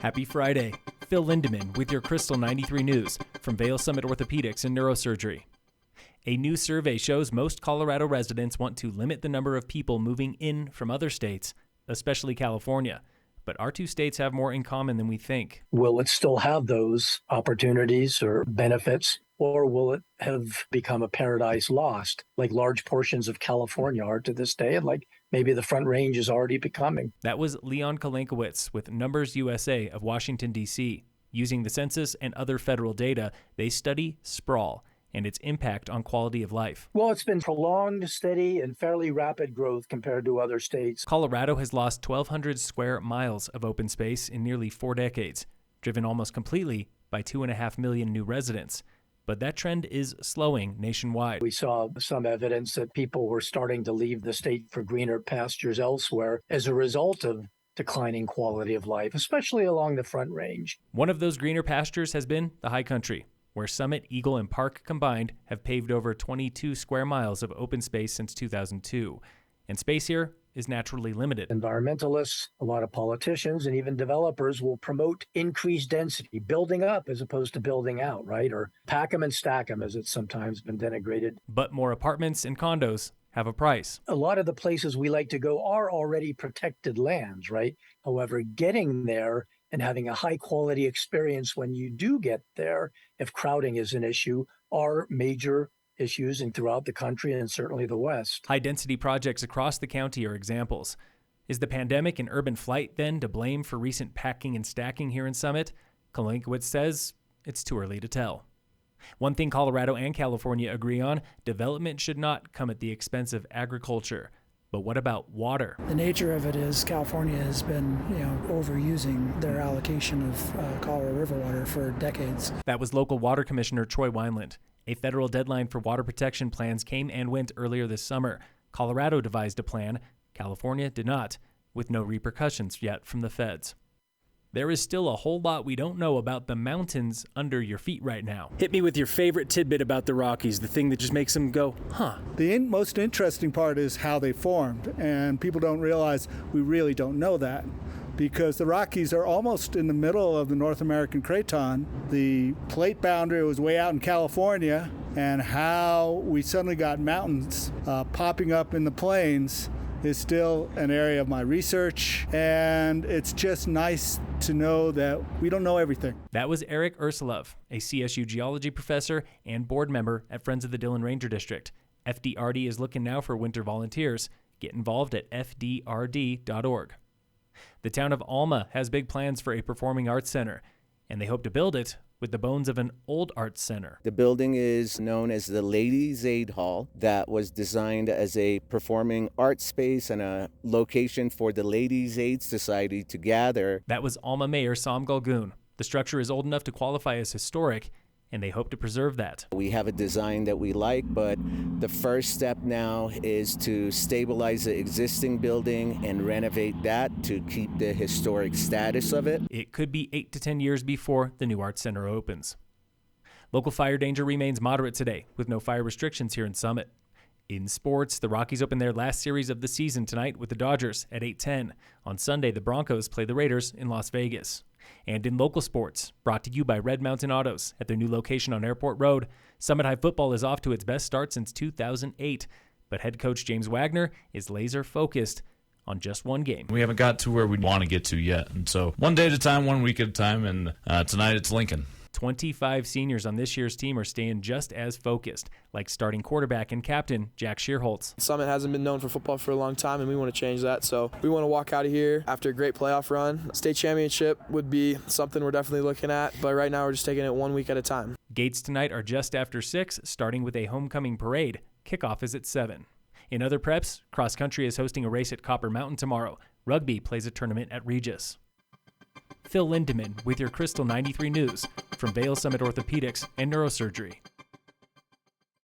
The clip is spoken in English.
Happy Friday. Phil Lindemann with your Krystal 93 News from Vail Summit Orthopedics and Neurosurgery. A new survey shows most Colorado residents want to limit the number of people moving in from other states, especially California. But our two states have more in common than we think. Will it still have those opportunities or benefits, or will it have become a paradise lost, like large portions of California are to this day, and like maybe the Front Range is already becoming? That was Leon Kalankowicz with Numbers USA of Washington, D.C. Using the census and other federal data, they study sprawl and its impact on quality of life. Well, it's been prolonged, steady, and fairly rapid growth compared to other states. Colorado has lost 1,200 square miles of open space in nearly 4 decades, driven almost completely by 2.5 million new residents. But that trend is slowing nationwide. We saw some evidence that people were starting to leave the state for greener pastures elsewhere as a result of declining quality of life, especially along the Front Range. One of those greener pastures has been the High Country, where Summit, Eagle, and Park combined have paved over 22 square miles of open space since 2002. And space here is naturally limited. Environmentalists, a lot of politicians, and even developers will promote increased density, building up as opposed to building out, right? Or pack them and stack them, as it's sometimes been denigrated. But more apartments and condos have a price. A lot of the places we like to go are already protected lands, right? However, getting there and having a high quality experience when you do get there, if crowding is an issue, are major issues throughout the country and certainly the West. High density projects across the county are examples. Is the pandemic and urban flight then to blame for recent packing and stacking here in Summit? Kalankowicz says it's too early to tell. One thing Colorado and California agree on, development should not come at the expense of agriculture. But what about water? The nature of it is California has been, overusing their allocation of Colorado River water for decades. That was local water commissioner Troy Wineland. A federal deadline for water protection plans came and went earlier this summer. Colorado devised a plan. California did not, with no repercussions yet from the feds. There is still a whole lot we don't know about the mountains under your feet right now. Hit me with your favorite tidbit about the Rockies, the thing that just makes them go, huh. The most interesting part is how they formed, and people don't realize we really don't know that, because the Rockies are almost in the middle of the North American craton. The plate boundary was way out in California, and how we suddenly got mountains popping up in the plains is still an area of my research, and it's just nice to know that we don't know everything. That was Eric Ursulov, a CSU geology professor and board member at Friends of the Dillon Ranger District. FDRD is looking now for winter volunteers. Get involved at fdrd.org. The town of Alma has big plans for a performing arts center, and they hope to build it with the bones of an old arts center. The building is known as the Ladies' Aid Hall, that was designed as a performing arts space and a location for the Ladies' Aid Society to gather. That was Alma Mayor Sam Galgoon. The structure is old enough to qualify as historic, and they hope to preserve that. We have a design that we like, but the first step now is to stabilize the existing building and renovate that to keep the historic status of it. It could be 8 to 10 years before the new arts center opens. Local fire danger remains moderate today, with no fire restrictions here in Summit. In sports, the Rockies open their last series of the season tonight with the Dodgers at 8:10. On Sunday, the Broncos play the Raiders in Las Vegas. And in local sports, brought to you by Red Mountain Autos at their new location on Airport Road, Summit High football is off to its best start since 2008. But head coach James Wagner is laser focused on just one game. We haven't got to where we want to get to yet. And so one day at a time, 1 week at a time, and tonight it's Lincoln. 25 seniors on this year's team are staying just as focused, like starting quarterback and captain Jack Shearholtz. Summit hasn't been known for football for a long time, and we want to change that. So we want to walk out of here after a great playoff run. State championship would be something we're definitely looking at, but right now we're just taking it 1 week at a time. Gates tonight are just after 6, starting with a homecoming parade. Kickoff is at 7. In other preps, cross country is hosting a race at Copper Mountain tomorrow. Rugby plays a tournament at Regis. Phil Lindemann with your Krystal 93 News from Vail Summit Orthopedics and Neurosurgery.